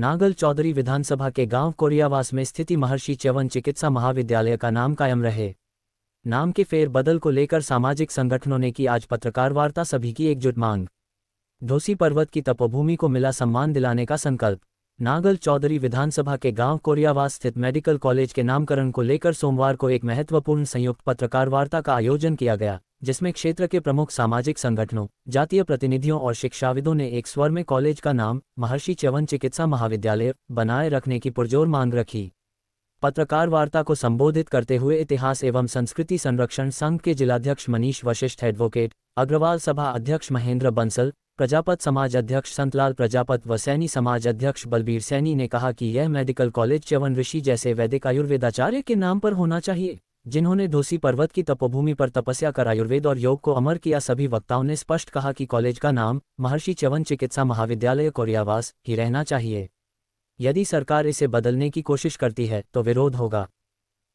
नागल चौधरी विधानसभा के गांव कोरियावास में स्थित महर्षि च्यवन चिकित्सा महाविद्यालय का नाम कायम रहे। नाम के फेरबदल को लेकर सामाजिक संगठनों ने की आज पत्रकार वार्ता, सभी की एकजुट मांग। धोसी पर्वत की तपोभूमि को मिला सम्मान दिलाने का संकल्प। नागल चौधरी विधानसभा के गांव कोरियावास स्थित मेडिकल कॉलेज के नामकरण को लेकर सोमवार को एक महत्वपूर्ण संयुक्त पत्रकार वार्ता का आयोजन किया गया, जिसमें क्षेत्र के प्रमुख सामाजिक संगठनों, जातीय प्रतिनिधियों और शिक्षाविदों ने एक स्वर में कॉलेज का नाम महर्षि च्यवन चिकित्सा महाविद्यालय बनाए रखने की पुरजोर मांग रखी। पत्रकार वार्ता को संबोधित करते हुए इतिहास एवं संस्कृति संरक्षण संघ के जिलाध्यक्ष मनीष वशिष्ठ, एडवोकेट अग्रवाल, सभा अध्यक्ष महेंद्र बंसल, प्रजापत समाज अध्यक्ष संतलाल प्रजापत व सैनी समाज अध्यक्ष बलबीर सैनी ने कहा कि यह मेडिकल कॉलेज च्यवन ऋषि जैसे वैदिक आयुर्वेदाचार्य के नाम पर होना चाहिए, जिन्होंने धोसी पर्वत की तपोभूमि पर तपस्या कर आयुर्वेद और योग को अमर किया। सभी वक्ताओं ने स्पष्ट कहा कि कॉलेज का नाम महर्षि च्यवन चिकित्सा महाविद्यालय कोरियावास ही रहना चाहिए। यदि सरकार इसे बदलने की कोशिश करती है तो विरोध होगा।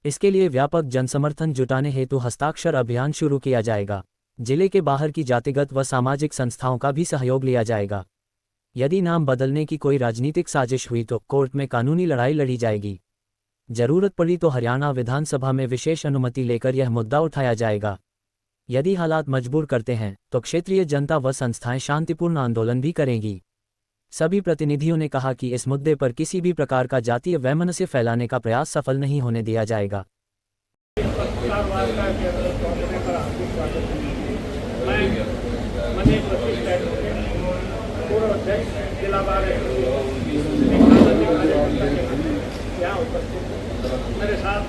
इसके लिए व्यापक जनसमर्थन जुटाने हेतु हस्ताक्षर अभियान शुरू किया जाएगा। जिले के बाहर की जातिगत व सामाजिक संस्थाओं का भी सहयोग लिया जाएगा। यदि नाम बदलने की कोई राजनीतिक साजिश हुई तो कोर्ट में कानूनी लड़ाई लड़ी जाएगी। जरूरत पड़ी तो हरियाणा विधानसभा में विशेष अनुमति लेकर यह मुद्दा उठाया जाएगा। यदि हालात मजबूर करते हैं तो क्षेत्रीय जनता व संस्थाएं शांतिपूर्ण आंदोलन भी करेंगी। सभी प्रतिनिधियों ने कहा कि इस मुद्दे पर किसी भी प्रकार का जातीय वैमनस्य फैलाने का प्रयास सफल नहीं होने दिया जाएगा। मेरे साथ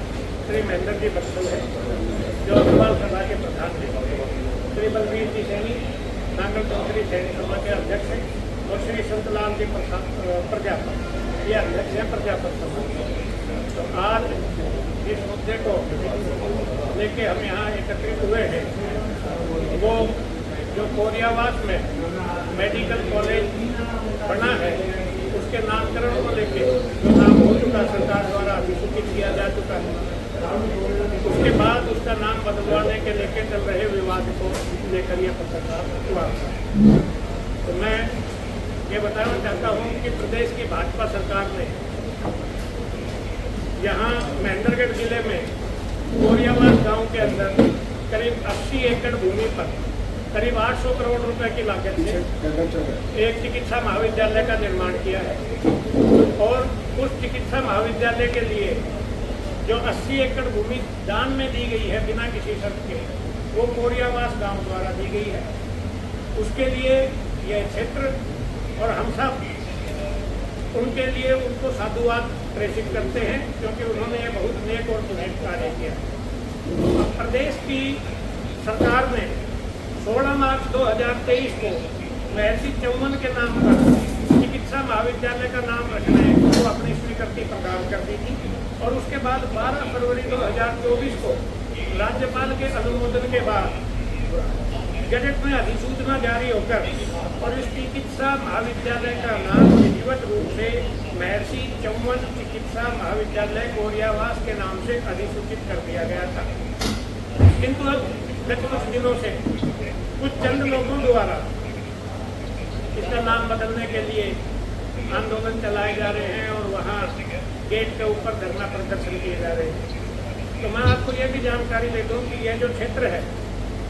श्री महेंद्र जी बंसल है, जो अग्रवाल सभा के प्रधान हैं, श्री बलबीर जी सैनी नागल चौधरी सैनी सभा के अध्यक्ष हैं, और श्री संतलाल जी प्रजापत, ये अध्यक्ष हैं प्रजापत सभा। तो आज इस मुद्दे को लेके हम यहाँ एकत्रित हुए हैं। वो जो कोरियावास में मेडिकल कॉलेज बना है, उसके नामकरण को लेके जो नाम हो चुका, सरकार द्वारा अधिसूचित किया जा चुका है, उसके बाद उसका नाम बदलवाने के लेके चल रहे विवाद को लेकर यह पत्रकार हुआ। तो मैं ये बताना चाहता हूँ कि प्रदेश की भाजपा सरकार ने यहाँ महेंद्रगढ़ जिले में कोरियावास गांव के अंदर करीब 80 एकड़ भूमि पर करीब 800 करोड़ रुपए की लागत से एक चिकित्सा महाविद्यालय का निर्माण किया है, और उस चिकित्सा महाविद्यालय के लिए जो 80 एकड़ भूमि दान में दी गई है बिना किसी शर्त के, वो कोरियावास गांव द्वारा दी गई है। उसके लिए यह क्षेत्र और हम सब उनके लिए उनको साधुवाद प्रेषित करते हैं, क्योंकि उन्होंने ये बहुत नेक और पुनीत कार्य किया। अब प्रदेश की सरकार ने 16 मार्च 2023 को महर्षि च्यवन के नाम पर चिकित्सा महाविद्यालय का नाम रखने को अपनी स्वीकृति प्रदान कर दी थी, और उसके बाद 12 फरवरी 2024 को राज्यपाल के अनुमोदन के बाद गजट में अधिसूचना जारी होकर और इस चिकित्सा महाविद्यालय का नाम विधिवत रूप से महर्षि च्यवन चिकित्सा महाविद्यालय कोरियावास के नाम से अधिसूचित कर दिया गया था। किंतु अब गत कुछ दिनों से कुछ चंद लोगों द्वारा इसका नाम बदलने के लिए आंदोलन चलाए जा रहे हैं और वहाँ गेट के ऊपर धरना प्रदर्शन किए जा रहे हैं। तो मैं आपको यह भी जानकारी दे दूँ कि यह जो क्षेत्र है,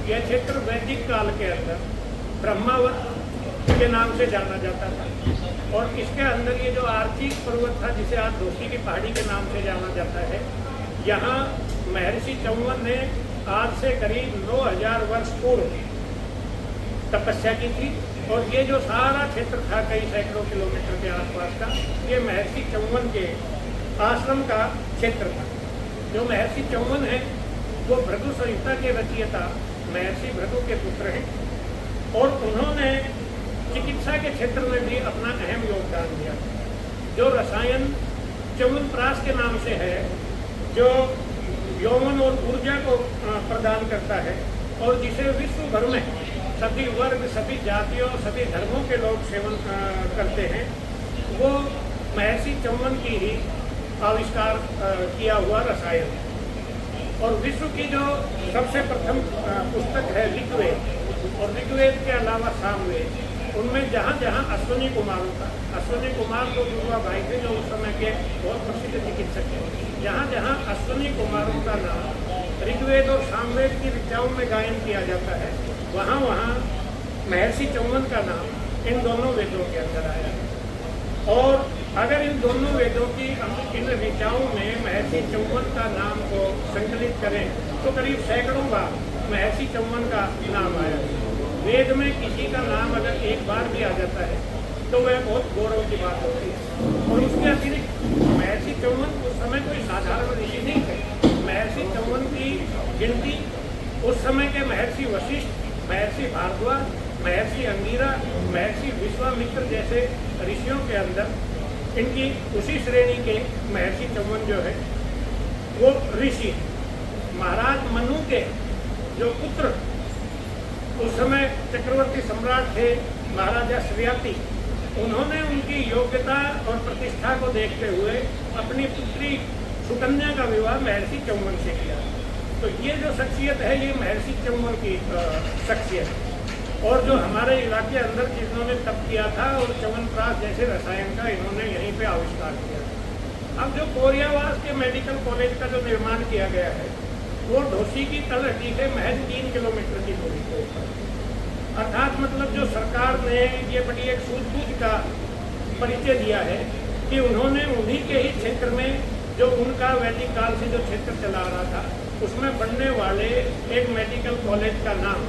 यह क्षेत्र वैदिक काल के अंदर ब्रह्मावत के नाम से जाना जाता था, और इसके अंदर ये जो आर्चिक पर्वत था, जिसे आज धोसी की पहाड़ी के नाम से जाना जाता है, यहाँ महर्षि च्यवन ने आज से करीब 9000 वर्ष पूर्व तपस्या की थी, और ये जो सारा क्षेत्र था कई सैकड़ों किलोमीटर के आसपास का, ये महर्षि च्यवन के आश्रम का क्षेत्र था। जो महर्षि च्यवन है वो भृगु संहिता के रचयिता महर्षि भृगु के पुत्र हैं, और उन्होंने चिकित्सा के क्षेत्र में भी अपना अहम योगदान दिया। जो रसायन च्यवनप्राश के नाम से है, जो यौवन और ऊर्जा को प्रदान करता है, और जिसे विश्व भर में सभी वर्ग, सभी जातियों, सभी धर्मों के लोग सेवन करते हैं, वो महर्षि च्यवन की ही आविष्कार किया हुआ रसायन। और विश्व की जो सबसे प्रथम पुस्तक है ऋग्वेद, और ऋग्वेद के अलावा सामवेद, उनमें जहाँ जहाँ अश्विनी कुमार होता, अश्विनी कुमार तो दुर्गा भाई थे जो उस समय के बहुत प्रसिद्ध चिकित्सक थे, जहाँ जहाँ अश्विनी कुमारों का नाम ऋग्वेद और सामवेद की ऋचाओं में गायन किया जाता है, वहाँ वहाँ महर्षि चौवन का नाम इन दोनों वेदों के अंदर आया। और अगर इन दोनों वेदों की इन ऋचाओं में महर्षि चौवन का नाम को संकलित करें तो करीब सैकड़ों बार महर्षि चौवन का नाम आया। वेद में किसी का नाम अगर एक बार भी आ जाता है तो वह बहुत गौरव की बात होती है। और उसके अतिरिक्त महर्षि चौवन उस समय कोई साधारण ऋषि नहीं थे। महर्षि चौवन की गिनती उस समय के महर्षि वशिष्ठ, महर्षि भारद्वाज, महर्षि अंगिरा, महर्षि विश्वामित्र जैसे ऋषियों के अंदर इनकी उसी श्रेणी के महर्षि चौवन जो है वो ऋषि महाराज मनु के जो पुत्र उस समय चक्रवर्ती सम्राट थे महाराजा श्रेयाती, उन्होंने उनकी योग्यता और प्रतिष्ठा को देखते हुए अपनी पुत्री सुकन्या का विवाह महर्षि चौवन से किया। तो ये जो शख्सियत है ये महर्षि चौवन की शख्सियत है। और जो हमारे इलाके अंदर जिन्होंने तप किया था और च्यवनप्राश जैसे रसायन का इन्होंने यहीं पे आविष्कार किया। अब जो कोरियावास के मेडिकल कॉलेज का जो निर्माण किया गया है वो ढोसी की तलहटी से महज 3 किलोमीटर की दूरी के ऊपर, अर्थात मतलब जो सरकार ने ये बड़ी एक सूझबूझ का परिचय दिया है कि उन्होंने उन्हीं के ही क्षेत्र में जो उनका वैदिक काल से जो क्षेत्र चला रहा था उसमें बनने वाले एक मेडिकल कॉलेज का नाम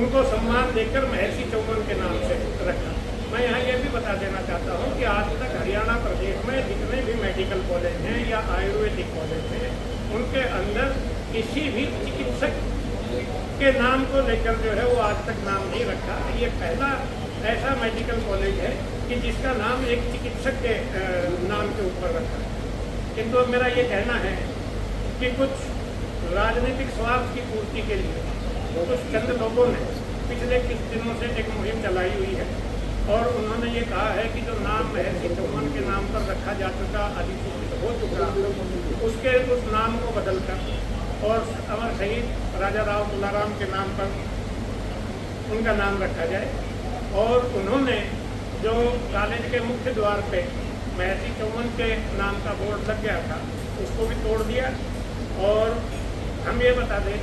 उनको सम्मान देकर महर्षि चौवन के नाम से रखा। मैं यहाँ ये भी बता देना चाहता हूँ कि आज तक हरियाणा प्रदेश में जितने भी मेडिकल कॉलेज हैं या आयुर्वेदिक कॉलेज हैं उनके अंदर किसी भी चिकित्सक के नाम को लेकर जो है वो आज तक नाम नहीं रखा। ये पहला ऐसा मेडिकल कॉलेज है कि जिसका नाम एक चिकित्सक के नाम के ऊपर रखा है। किंतु अब मेरा ये कहना है कि कुछ राजनीतिक स्वार्थ की पूर्ति के लिए कुछ चंद लोगों ने पिछले कुछ दिनों से एक मुहिम चलाई हुई है और उन्होंने ये कहा है कि जो नाम महर्षि चौवन के नाम पर रखा जा चुका, अधिसूचित हो चुका, उसके उस नाम को बदलकर और अमर शहीद राजा राव तुलाराम के नाम पर उनका नाम रखा जाए। और उन्होंने जो कॉलेज के मुख्य द्वार पे महर्षि चौवन के नाम का बोर्ड लग गया था उसको भी तोड़ दिया। और हम ये बता दें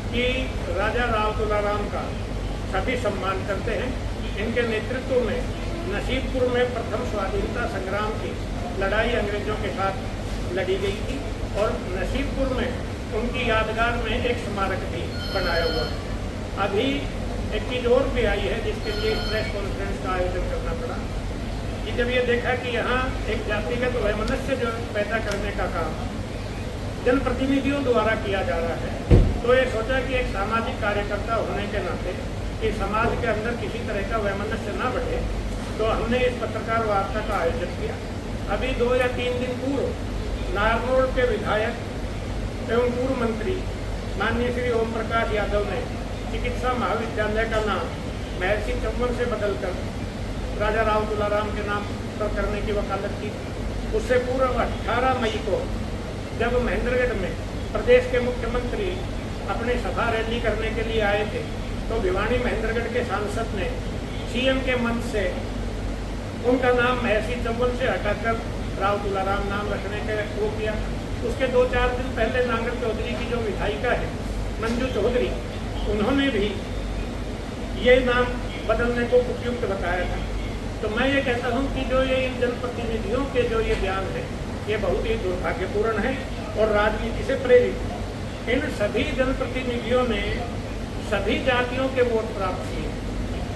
कि राजा राव तुलाराम का सभी सम्मान करते हैं। इनके नेतृत्व में नसीबपुर में प्रथम स्वाधीनता संग्राम की लड़ाई अंग्रेजों के साथ लड़ी गई थी और नसीबपुर में उनकी यादगार में एक स्मारक भी बनाया हुआ है। अभी एक चीज़ और भी आई है जिसके लिए प्रेस कॉन्फ्रेंस का आयोजन करना पड़ा कि जब ये देखा कि यहाँ एक जातिगत वैमनस्य जो पैदा करने का काम जनप्रतिनिधियों द्वारा किया जा रहा है तो ये सोचा कि एक सामाजिक कार्यकर्ता होने के नाते कि समाज के अंदर किसी तरह का वैमनस्य ना बढ़े तो हमने इस पत्रकार वार्ता का आयोजन किया। अभी 2 या 3 दिन पूर्व नारनौल के विधायक एवं पूर्व मंत्री माननीय श्री ओम प्रकाश यादव ने चिकित्सा महाविद्यालय का नाम महर्षि चौवन से बदलकर राजा राव तुलाराम के नाम पर करने की वकालत की। उससे पूर्व 18 मई को जब महेंद्रगढ़ में प्रदेश के मुख्यमंत्री अपनी सभा रैली करने के लिए आए थे तो भिवानी महेंद्रगढ़ के सांसद ने सीएम के मंच से उनका नाम महर्षि चौवन से हटाकर राव तुलाराम नाम रखने का वो किया। उसके 2-4 दिन पहले नांगल चौधरी की जो विधायिका है मंजू चौधरी, उन्होंने भी ये नाम बदलने को उपयुक्त बताया था। तो मैं ये कहता हूँ कि जो ये इन जनप्रतिनिधियों के जो ये बयान है ये बहुत ही दुर्भाग्यपूर्ण है और राजनीति से प्रेरित है। इन सभी जनप्रतिनिधियों ने सभी जातियों के वोट प्राप्त किए,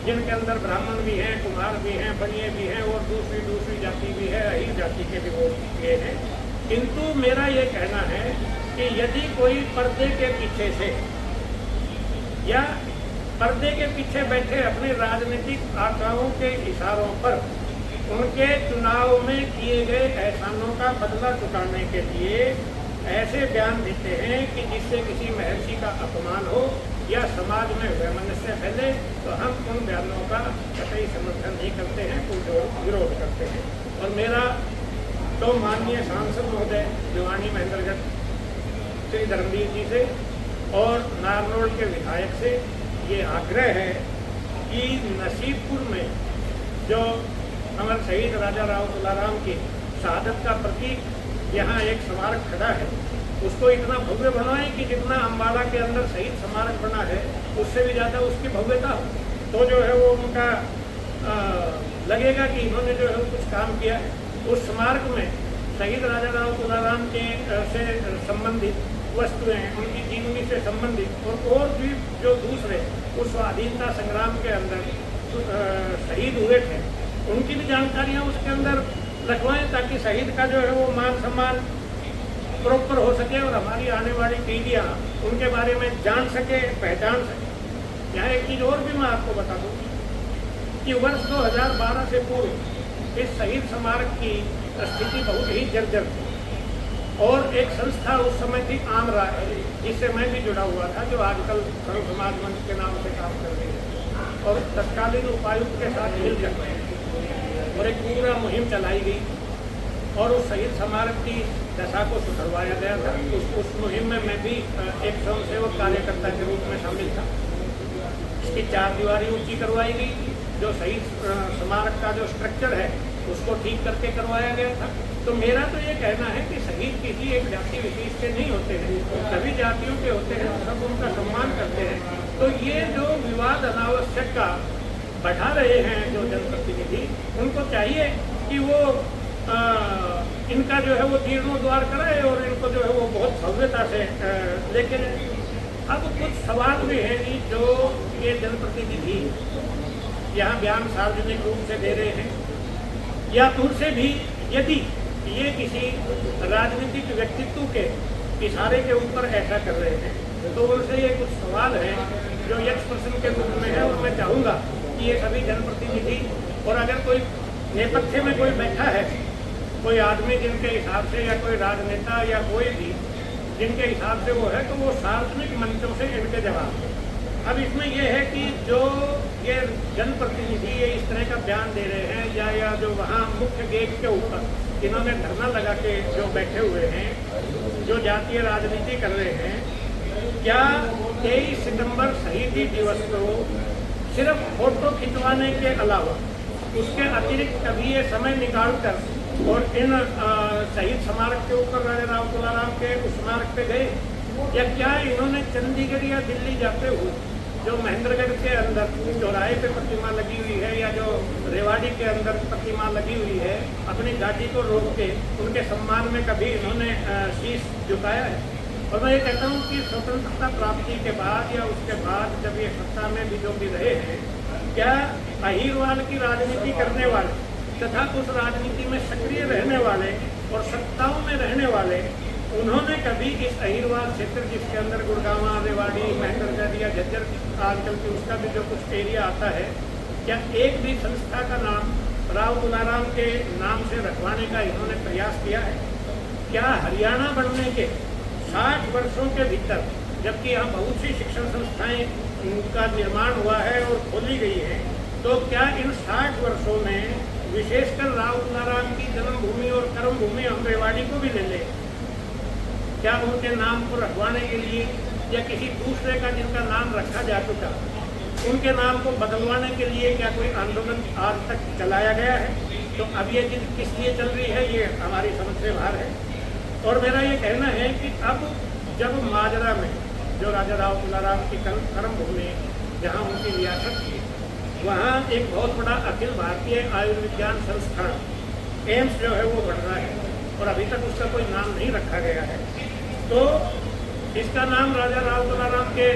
जिनके अंदर ब्राह्मण भी हैं, कुम्हार भी हैं, बनिए भी हैं और दूसरी जाति भी है, अहीर जाति के भी वोट किए हैं। किंतु मेरा ये कहना है कि यदि कोई पर्दे के पीछे से या पर्दे के पीछे बैठे अपने राजनीतिक आकाओं के इशारों पर उनके चुनाव में किए गए एहसानों का बदला चुकाने के लिए ऐसे बयान देते हैं कि जिससे किसी महर्षि का अपमान हो या समाज में वैमनस्य फैले तो हम उन बयानों का कतई समर्थन नहीं करते हैं, उनको विरोध करते हैं। और मेरा तो माननीय सांसद महोदय भिवानी महेंद्रगढ़ श्री धर्मवीर जी से और नारनौल के विधायक से ये आग्रह है कि नसीबपुर में जो हमारे शहीद राजा राव तुलाराम की शहादत का प्रतीक यहाँ एक स्मारक खड़ा है, उसको इतना भव्य बनवाएं कि जितना अम्बाला के अंदर शहीद स्मारक बना है उससे भी ज़्यादा उसकी भव्यता हो, तो जो है वो उनका लगेगा कि इन्होंने जो है कुछ काम किया है। उस स्मारक में शहीद राजा राव तुलाराम के से संबंधित वस्तुएं, उनकी जीवनी से संबंधित और भी जो दूसरे उस स्वाधीनता संग्राम के अंदर शहीद हुए थे उनकी भी जानकारियाँ उसके अंदर रखवाएं, ताकि शहीद का जो है वो मान सम्मान प्रॉपर हो सके और हमारी आने वाली पीढ़ियाँ उनके बारे में जान सके, पहचान सके। यहाँ एक चीज़ और भी मैं आपको बता दूँ कि वर्ष 2012 से पूर्व इस शहीद स्मारक की स्थिति बहुत ही जर्जर थी और एक संस्था उस समय थी आम राय, जिससे मैं भी जुड़ा हुआ था, जो आजकल सर्व समाज मंच के नाम से काम कर रही है, और तत्कालीन उपायुक्त के साथ मिलकर और एक पूरा मुहिम चलाई गई और उस शहीद स्मारक की दशा को सुधरवाया गया था। उस मुहिम में मैं भी एक स्वयंसेवक कार्यकर्ता के रूप में शामिल था। इसकी 4 दीवारी ऊंची करवाई गई, जो शहीद स्मारक का जो स्ट्रक्चर है उसको ठीक करके करवाया गया था। तो मेरा तो ये कहना है कि शहीद किसी एक जाति विशेष के नहीं होते हैं, सभी जातियों के होते हैं, सब उनका सम्मान करते हैं। तो ये जो विवाद अनावश्यक का बढ़ा रहे हैं जो जनप्रतिनिधि, उनको चाहिए कि वो इनका जो है वो जीर्णोद्धार कराए और इनको जो है वो बहुत भव्यता से लेकिन अब कुछ सवाल भी हैं कि जो ये जनप्रतिनिधि यहाँ बयान सार्वजनिक रूप से दे रहे हैं या उनसे भी यदि ये किसी राजनीतिक व्यक्तित्व के इशारे के ऊपर ऐसा कर रहे हैं तो उनसे ये कुछ सवाल हैं जो यक्ष प्रश्न के रूप में है। और मैं चाहूँगा कि ये सभी जनप्रतिनिधि और अगर कोई नेपथ्य में कोई बैठा है, कोई आदमी जिनके हिसाब से या कोई राजनेता या कोई भी जिनके हिसाब से वो है, तो वो सार्वजनिक मंचों से इनके जवाब। अब इसमें यह है कि जो ये जनप्रतिनिधि ये इस तरह का बयान दे रहे हैं या जो वहाँ मुख्य गेट के ऊपर इन्होंने धरना लगा के जो बैठे हुए हैं, जो जातीय राजनीति कर रहे हैं, क्या 23 सितंबर शहीदी दिवस को सिर्फ फोटो खिंचवाने के अलावा उसके अतिरिक्त कभी ये समय निकालकर और इन शहीद स्मारक के ऊपर राजा राव तुलाराम के उस स्मारक पे गए, या क्या इन्होंने चंडीगढ़ या दिल्ली जाते हुए जो महेंद्रगढ़ के अंदर चौराहे पे प्रतिमा लगी हुई है या जो रेवाड़ी के अंदर प्रतिमा लगी हुई है, अपनी गाड़ी को रोक के उनके सम्मान में कभी इन्होंने शीश झुकाया है? और मैं ये कहता हूँ कि स्वतंत्रता प्राप्ति के बाद या उसके बाद जब ये सत्ता में भी जो भी रहे हैं, क्या अहीरवाल की राजनीति करने वाले तथा उस राजनीति में सक्रिय रहने वाले और सत्ताओं में रहने वाले, उन्होंने कभी इस अहीरवाल क्षेत्र जिसके अंदर गुड़गांवा, रेवाड़ी, महेंद्रगढ़ या झज्जर आजकल की उसका भी जो कुछ एरिया आता है, क्या एक भी संस्था का नाम राव तुलाराम के नाम से रखवाने का इन्होंने प्रयास किया है? क्या हरियाणा बनने के 60 वर्षों के भीतर, जबकि यहाँ बहुत सी शिक्षण संस्थाएं का निर्माण हुआ है और खोली गई है, तो क्या इन 60 वर्षों में विशेषकर राव तुलाराम की जन्मभूमि और कर्मभूमि हम रेवाड़ी को भी ले लें, क्या उनके नाम को रखवाने के लिए या किसी दूसरे का जिनका नाम रखा जा चुका उनके नाम को बदलवाने के लिए क्या कोई आंदोलन आज तक चलाया गया है? तो अब ये चीज़ किस लिए चल रही है, ये हमारी समझ से बाहर है। और मेरा ये कहना है कि अब जब माजरा में जो राजा राव तुलाराम की कर्मभूमि जहाँ उनकी रियासत थी, वहाँ एक बहुत बड़ा अखिल भारतीय आयुर्विज्ञान संस्थान एम्स जो है वो बढ़ रहा है और अभी तक उसका कोई नाम नहीं रखा गया है। तो इसका नाम राजा राव तुलाराम के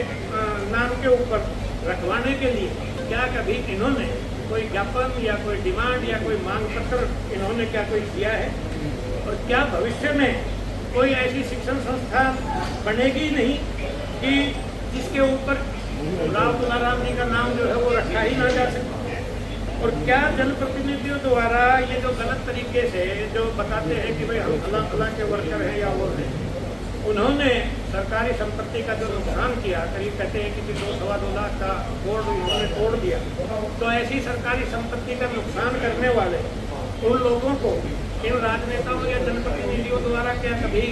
नाम के ऊपर रखवाने के लिए क्या कभी इन्होंने कोई ज्ञापन या कोई डिमांड या कोई मांग पत्र इन्होंने क्या कोई किया है? और क्या भविष्य में कोई ऐसी शिक्षण संस्था बनेगी नहीं कि जिसके ऊपर राव तुलाराम जी का नाम जो है वो रखा ही ना जा सके? और क्या जनप्रतिनिधियों द्वारा ये जो गलत तरीके से जो बताते हैं कि भाई हम फला फला के वर्कर हैं या वो हैं, उन्होंने सरकारी संपत्ति का जो नुकसान किया, करीब कहते हैं कि 2-2.25 लाख का बोर्ड उन्होंने तोड़ दिया, तो ऐसी सरकारी संपत्ति का नुकसान करने वाले उन लोगों को इन राजनेताओं या जनप्रतिनिधियों द्वारा क्या कभी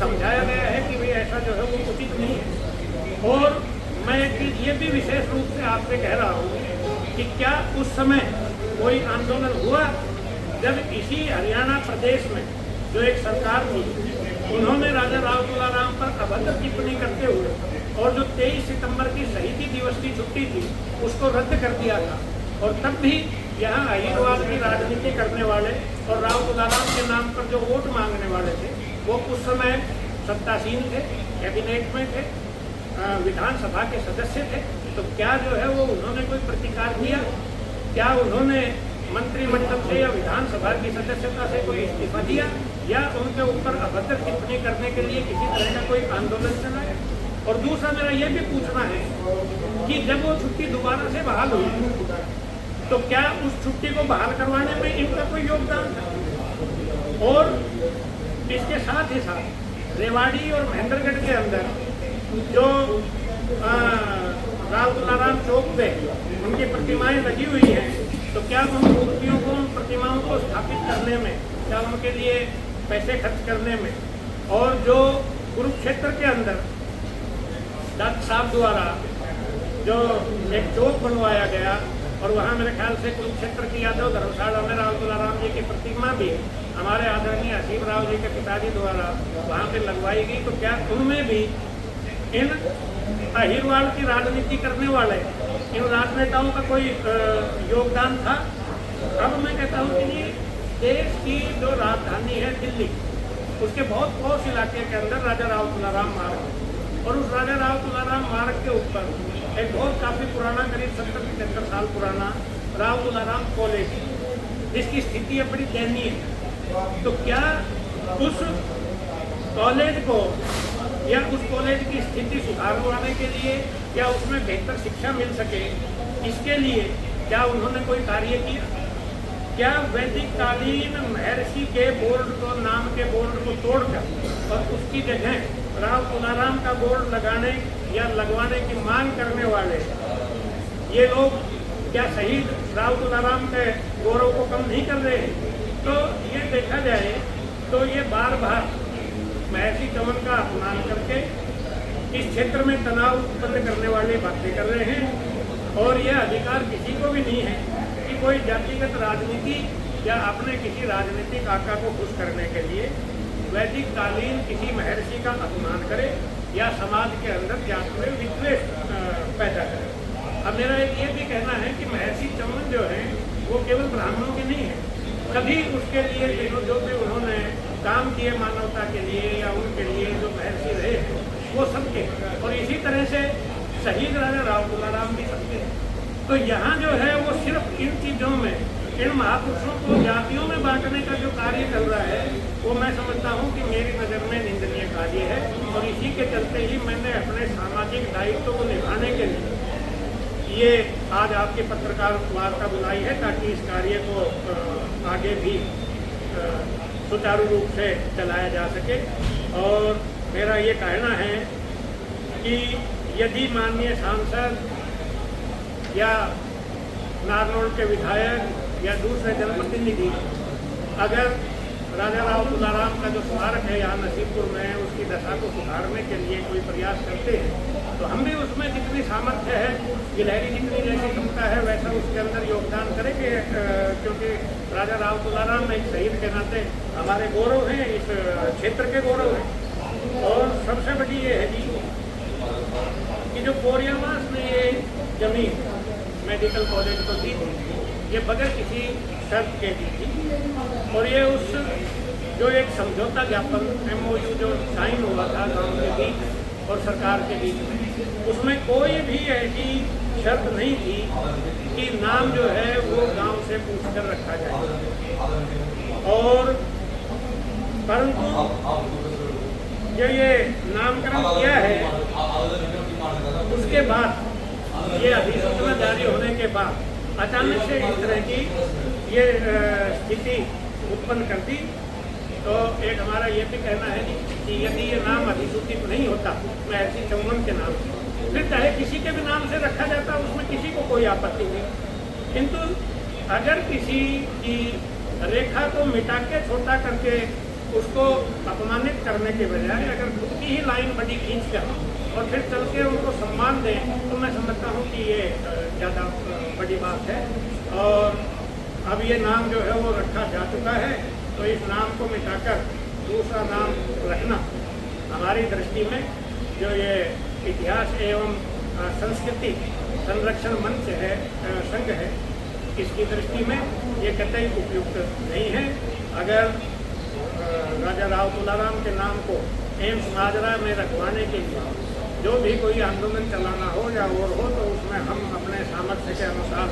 समझाया गया है कि भाई ऐसा जो है वो उचित नहीं है? और मैं एक चीज ये भी विशेष रूप से आपसे कह रहा हूँ कि क्या उस समय कोई आंदोलन हुआ जब इसी हरियाणा प्रदेश में जो एक सरकार थी उन्होंने राजा राव तुलाराम पर अभद्र टिप्पणी करते हुए और जो 23 सितंबर की शहीदी दिवस की छुट्टी थी उसको रद्द कर दिया था। और तब भी यहाँ अहिरवाद की राजनीति करने वाले और राव तुलाराम के नाम पर जो वोट मांगने वाले थे वो उस समय सत्तासीन थे, कैबिनेट में थे, विधानसभा के सदस्य थे। तो क्या जो है वो उन्होंने कोई प्रतिकार किया? क्या उन्होंने मंत्रिमंडल से या विधानसभा की सदस्यता से कोई इस्तीफा दिया या उनके ऊपर अभद्र टिप्पणी करने के लिए किसी तरह का कोई आंदोलन चलाया? और दूसरा मेरा ये भी पूछना है कि जब वो छुट्टी दोबारा से बहाल हुई तो क्या उस छुट्टी को बहाल करवाने में इनका कोई योगदान था? और इसके साथ ही साथ रेवाड़ी और महेंद्रगढ़ के अंदर जो राव तुलाराम चौक पे उनकी प्रतिमाएं लगी हुई हैं, तो क्या उन मूर्तियों को, उन प्रतिमाओं को स्थापित करने में, क्या उनके लिए पैसे खर्च करने में, और जो कुरुक्षेत्र के अंदर डॉक्टर साहब द्वारा जो एक चौक बनवाया गया और वहाँ मेरे ख्याल से कुरुक्षेत्र की यादव धर्मशाला में राव तुलाराम जी की प्रतिमा भी हमारे आदरणीय हसीब राव जी के पिताजी द्वारा वहाँ पे लगवाई गई, तो क्या उनमें भी इन अहिरवाल की राजनीति करने वाले इन राजनेताओं का कोई योगदान था? अब मैं कहता हूँ कि ये देश की जो राजधानी है दिल्ली, उसके बहुत पौष इलाके के अंदर राजा राव तुलाराम मार्ग, और उस राजा राव तुलाराम मार्ग के ऊपर एक बहुत काफ़ी पुराना, करीब 70-75 साल पुराना राव तुलाराम कॉलेज, जिसकी स्थिति है बड़ी दयनीय है। तो क्या उस कॉलेज को या उस कॉलेज की स्थिति सुधारवाने के लिए या उसमें बेहतर शिक्षा मिल सके, इसके लिए क्या उन्होंने कोई कार्य किया? क्या वैदिक कालीन महर्षि के बोर्ड को, नाम के बोर्ड को तोड़कर और उसकी जगह राव तुलाराम का बोर्ड लगाने या लगवाने की मांग करने वाले ये लोग क्या शहीद राव तुलाराम के गौरव को कम नहीं कर रहे हैं? तो ये देखा जाए तो ये बार बार महर्षि चमन का अपमान करके इस क्षेत्र में तनाव उत्पन्न करने वाली बातें कर रहे हैं। और यह अधिकार किसी को भी नहीं है कि कोई जातिगत राजनीति या अपने किसी राजनीतिक आका को खुश करने के लिए वैदिक कालीन किसी महर्षि का अपमान करे या समाज के अंदर जात में विद्वेष पैदा करे। अब मेरा ये भी कहना है कि महर्षि चमन जो है वो केवल ब्राह्मणों के नहीं है, सभी उसके लिए जो भी उन्होंने काम किए मानवता के लिए या उनके लिए जो महर्षि रहे वो सबके, और इसी तरह से शहीद राजा राव तुलाराम भी सबके। तो यहाँ जो है वो सिर्फ इन चीज़ों में, इन महापुरुषों को जातियों में बांटने का जो कार्य चल रहा है वो मैं समझता हूँ कि मेरी नज़र में निंदनीय कार्य है। और इसी के चलते ही मैंने अपने सामाजिक दायित्व को निभाने के लिए ये आज आपकी पत्रकार वार्ता बुलाई है, ताकि इस कार्य को आगे भी सुचारू रूप से चलाया जा सके। और मेरा ये कहना है कि यदि माननीय सांसद या नारनौल के विधायक या दूसरे जनप्रतिनिधि अगर राजा राव तुलाराम का जो स्मारक है यहाँ नसीबपुर में, उसकी दशा को सुधारने के लिए कोई प्रयास करते हैं तो हम भी उसमें जितनी सामर्थ्य है, गिलहरी जितनी जैसी क्षमता है वैसा उसके अंदर योगदान करेंगे, क्योंकि राजा राव तुलाराम एक शहीद के नाते हमारे गौरव हैं, इस क्षेत्र के गौरव हैं। और सबसे बड़ी ये है जी कि जो कोरियावास ने ये जमीन मेडिकल कॉलेज को दी थी, ये बगैर किसी शर्त के दी थी, और ये उस जो एक समझौता ज्ञापन MOU जो साइन हुआ था गाँव के बीच और सरकार के बीच में, उसमें कोई भी ऐसी शर्त नहीं थी कि नाम जो है वो गांव से पूछकर रखा जाए। और परंतु जो ये नामकरण किया है उसके बाद, ये अधिसूचना जारी होने के बाद अचानक से इस तरह की ये स्थिति उत्पन्न कर दी। तो एक हमारा ये भी कहना है कि यदि ये नाम अधिसूचित नहीं होता महर्षि चमन के नाम से, फिर चाहे किसी के भी नाम से रखा जाता, उसमें किसी को कोई आपत्ति नहीं। किंतु अगर किसी की रेखा को मिटा के छोटा करके उसको अपमानित करने के बजाय अगर खुद की ही लाइन बड़ी खींच कर और फिर चल के उनको सम्मान दें, तो मैं समझता हूँ कि ये ज़्यादा बड़ी बात है। और अब ये नाम जो है वो रखा जा चुका है, तो इस नाम को मिटाकर दूसरा नाम रखना हमारी दृष्टि में जो ये इतिहास एवं संस्कृति संरक्षण मंच है, संघ है, इसकी दृष्टि में ये कतई उपयुक्त नहीं है। अगर राजा राव तुलाराम के नाम को एम्स माजरा में रखवाने के लिए जो भी कोई आंदोलन चलाना हो या और हो, तो उसमें हम अपने सामर्थ्य के अनुसार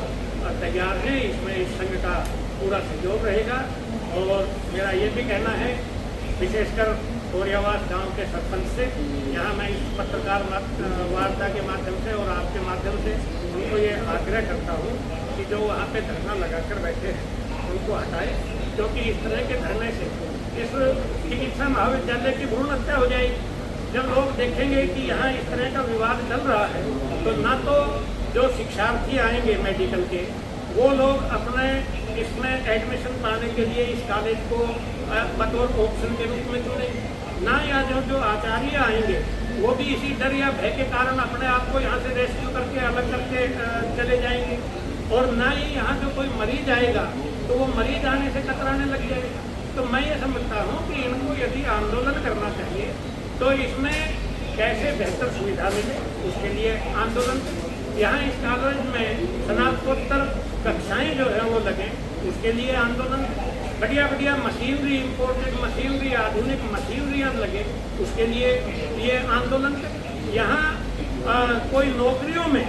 तैयार हैं। इसमें इस संघ का पूरा सहयोग रहेगा। और मेरा ये भी कहना है, विशेषकर कोरियावास गांव के सरपंच से, यहाँ मैं इस पत्रकार वार्ता के माध्यम से और आपके माध्यम से उनको ये आग्रह करता हूँ कि जो वहाँ पे धरना लगाकर बैठे हैं उनको हटाए, क्योंकि इस तरह के धरने से इस चिकित्सा महाविद्यालय की भ्रूण हत्या हो जाएगी। जब लोग देखेंगे कि यहाँ इस तरह का विवाद चल रहा है, तो ना तो जो शिक्षार्थी आएंगे मेडिकल के, वो लोग अपने इसमें एडमिशन पाने के लिए इस कॉलेज को बतौर ऑप्शन के रूप में चुनेंगे, ना या जो आचार्य आएंगे वो भी इसी डर या भय के कारण अपने आप को यहाँ से रेस्क्यू करके अलग करके चले जाएंगे। और ना ही यहाँ जो कोई मरीज आएगा तो वो मरीज आने से कतराने लग जाएगा। तो मैं ये समझता हूँ कि इनको यदि आंदोलन करना चाहिए तो इसमें कैसे बेहतर सुविधा मिले, उसके लिए आंदोलन। यहाँ इस कॉलेज में स्नातकोत्तर कक्षाएं जो है वो लगें, उसके लिए आंदोलन। बढ़िया बढ़िया मशीनरी, इम्पोर्टेड मशीनरी, आधुनिक मशीनरियाँ लगे, उसके लिए ये आंदोलन। यहाँ कोई नौकरियों में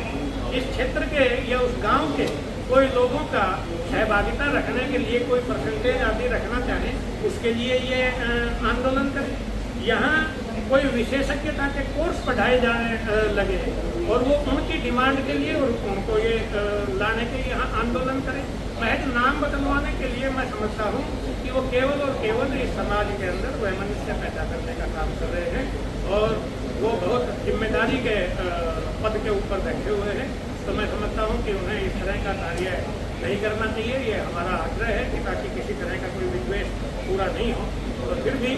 इस क्षेत्र के या उस गांव के कोई लोगों का सहभागिता रखने के लिए कोई परसेंटेज आदि रखना चाहे, उसके लिए ये आंदोलन करें। यहाँ कोई विशेषज्ञता के कोर्स पढ़ाए जाने लगे और वो उनकी डिमांड के लिए और उनको ये लाने के यहाँ आंदोलन करें। महज नाम बदलवाने के लिए मैं समझता हूँ कि वो केवल और केवल इस समाज के अंदर वैमनस्य पैदा करने का काम कर रहे हैं और वो बहुत जिम्मेदारी के पद के ऊपर बैठे हुए हैं। तो मैं समझता हूँ कि उन्हें इस तरह का कार्य नहीं करना चाहिए। ये हमारा आग्रह है कि ताकि किसी तरह का कोई विद्वेष पूरा नहीं हो। और फिर भी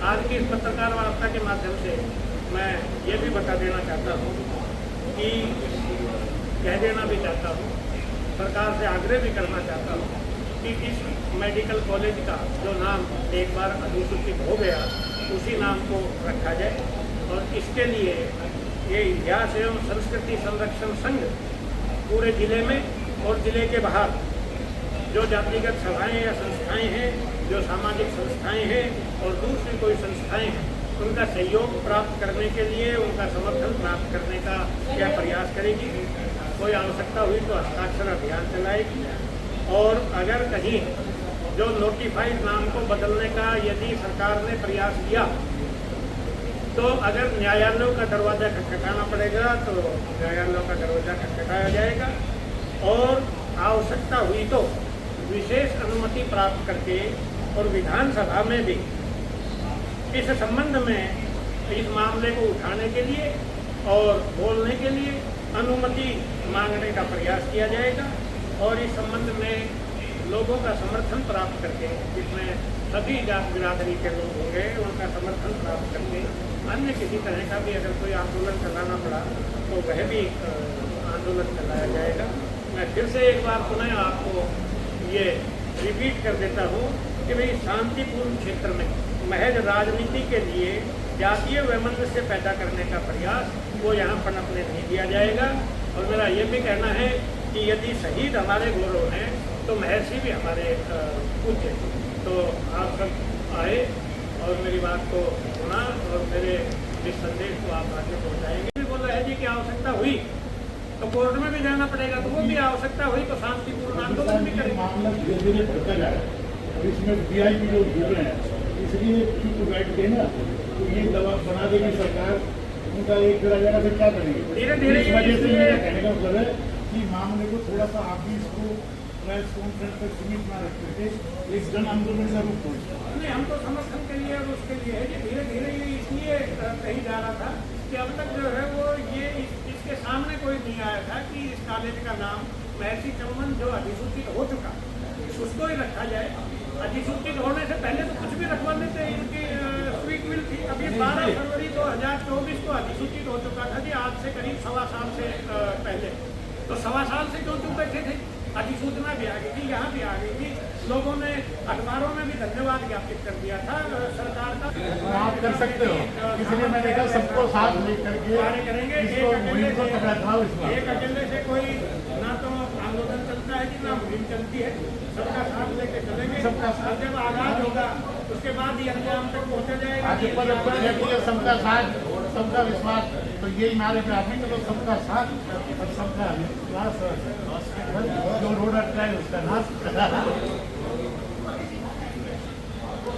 आज की इस पत्रकार वार्ता के माध्यम से मैं ये भी बता देना चाहता हूँ कि कह देना भी चाहता हूँ, सरकार से आग्रह भी करना चाहता हूँ कि इस मेडिकल कॉलेज का जो नाम एक बार अधिसूचित हो गया उसी नाम को रखा जाए। और इसके लिए ये इतिहास एवं संस्कृति संरक्षण संघ पूरे जिले में और जिले के बाहर जो जातिगत सभाएं या संस्थाएं हैं, जो सामाजिक संस्थाएं हैं और दूसरी कोई संस्थाएं हैं, उनका सहयोग प्राप्त करने के लिए, उनका समर्थन प्राप्त करने का क्या प्रयास करेगी। कोई आवश्यकता हुई तो हस्ताक्षर अभियान चलाएगी। और अगर कहीं जो नोटिफाइड नाम को बदलने का यदि सरकार ने प्रयास किया, तो अगर न्यायालयों का दरवाज़ा खटखटाना पड़ेगा तो न्यायालयों का दरवाज़ा खटखटाया जाएगा। और आवश्यकता हुई तो विशेष अनुमति प्राप्त करके और विधानसभा में भी इस संबंध में इस मामले को उठाने के लिए और बोलने के लिए अनुमति मांगने का प्रयास किया जाएगा। और इस संबंध में लोगों का समर्थन प्राप्त करके, जिसमें सभी जात बिरादरी के लोग होंगे, उनका समर्थन प्राप्त करके अन्य किसी तरह का भी अगर कोई आंदोलन चलाना पड़ा तो वह भी आंदोलन चलाया जाएगा। मैं फिर से एक बार पुनः आपको ये रिपीट कर देता हूँ कि भाई शांतिपूर्ण क्षेत्र में महज राजनीति के लिए जातीय वैमनस्य पैदा करने का प्रयास वो यहाँ पनपने नहीं दिया जाएगा। और मेरा ये भी कहना है कि यदि शहीद हमारे गौरव हैं तो महर्षि भी हमारे पूज्य। तो आप सब आए और मेरी बात को सुना और मेरे इस संदेश को आप आगे पहुँचाएंगे। बोल रहे हैं जी कि आवश्यकता हुई तो कोर्ट में भी जाना पड़ेगा, तो वो भी आवश्यकता हुई तो शांतिपूर्ण आंदोलन भी करेंगे। मामला धीरे धीरे बढ़ता जा रहा है और इसमें वीआईपी लोग जुड़ रहे हैं, इसलिए तो बैठ के ना तो ये दवा बना देगी सरकार, उनका एक फिर जाएगा फिर क्या करेंगे। धीरे धीरे इस वजह से मेरा कहने का मतलब है कि मामले को थोड़ा सा आप भी इसको प्रेस कॉन्फ्रेंस तक सीमित ना रख करके एक जन आंदोलन का रूप पहुँचा। नहीं, हम तो समर्थन के लिए और उसके लिए है कि धीरे धीरे ये इसलिए कही जा रहा था कि अब तक जो है वो ये इसके सामने कोई नहीं आया था कि इस कॉलेज का नाम महर्षि चौमन जो अधिसूचित हो चुका उसको ही रखा जाए। अधिसूचित होने से पहले तो कुछ भी रखवा लेते हैं, इनकी स्वीट शिविर थी। अभी 12 फरवरी 2024 को अधिसूचित हो चुका था जी, आज से करीब 1.25 साल से पहले। तो 1.25 साल से क्यों चुप बैठे थे? अधिसूचना भी आ गई थी, यहाँ भी आ गई थी, लोगों ने अखबारों में भी धन्यवाद ज्ञापित कर दिया था सरकार का। आप कर सकते हो, इसलिए मैंने कहा सबको साथ लेकर के कार्य करेंगे। इसको मुहिम को पकड़ा था इसमें। एक अकेले से कोई ना तो आंदोलन चलता है कि ना मुहिम चलती है, सबका साथ लेके चलेंगे। सबका और जब आगाज होगा उसके बाद ही अंजाम तक पहुंचा जाएगा। आगे पर सबका साथ, सबका विश्वास, तो यही नारे पे आप ही तो सबका साथ और सबका विश्वास, जो रोड अटका है उसका नाश।